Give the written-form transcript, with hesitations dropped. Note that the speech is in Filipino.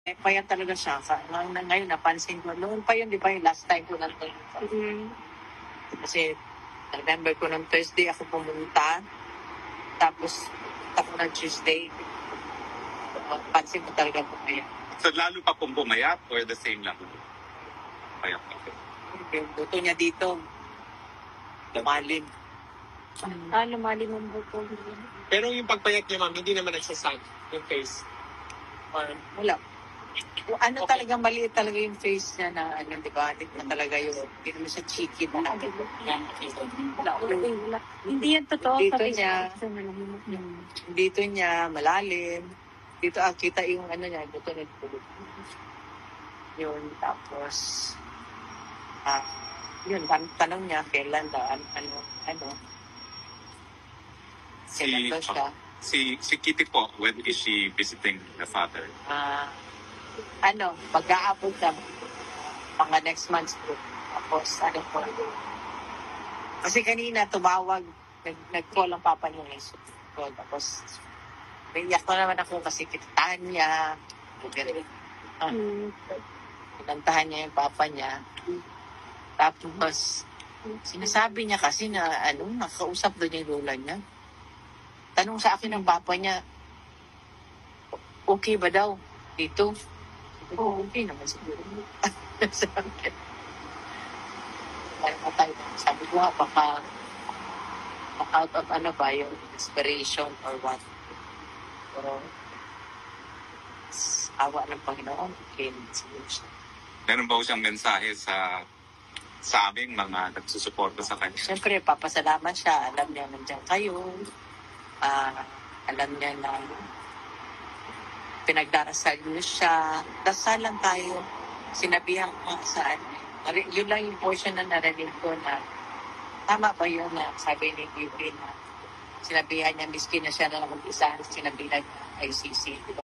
Payat talaga siya. Ngayon, napansin ko. Noon pa yun, di ba, yung last time ko nandun. Kasi, remember ko nung Thursday ako pumunta. Tapos, ako ng Tuesday. Pansin ko talaga pumaya. So, lalo pa pong bumayat or the same lang? Payat pa. Yung buto niya dito, lumalim. Lumalim ang buto. Pero yung pagpayat niya, ma'am, hindi naman nagsasag yung face. Or, Wala. Ano Okay. talaga, maliit talaga yung face niya na, ano, di ba? Hindi na talaga yung, hindi naman siya cheeky na. Wala. Hindi yan totoo. Dito Sabi niya. sa mga Dito niya, malalim. Dito, kita yung ano niya, buto niya. Yun, tapos, yun, tanong niya, kailan daw, ano, kailan daw siya. Si Kitty po, when is she visiting the father? Mag-aabot na mga next month po. Tapos, kasi kanina tumawag, nag-call ang papa niya ngayon. Tapos, naiyak ko naman ako kasi kitahan niya. Kinantahan niya yung papa niya. Tapos, sinasabi niya kasi na, nakausap doon yung lola niya. Tanong sa akin ng papa niya, okay ba daw dito? Okay naman siguro. Sabi ko baka out of yung inspiration or what. Pero, awa ng Panginoon, okay siguro siya. Meron ba siyang mensahe sa aming mga nagsusuporta sa kanya? Siyempre, papasalamat siya. Alam niya nandiyan kayo. Alam niya na pinagdarasal niyo siya. Dasal lang tayo. Sinabihan ko saan. Yun lang yung portion na narinig ko na tama ba yun na sabi ni Gibby na sinabihan niya miskin na siya na mag-isa, sinabihan niya ICC.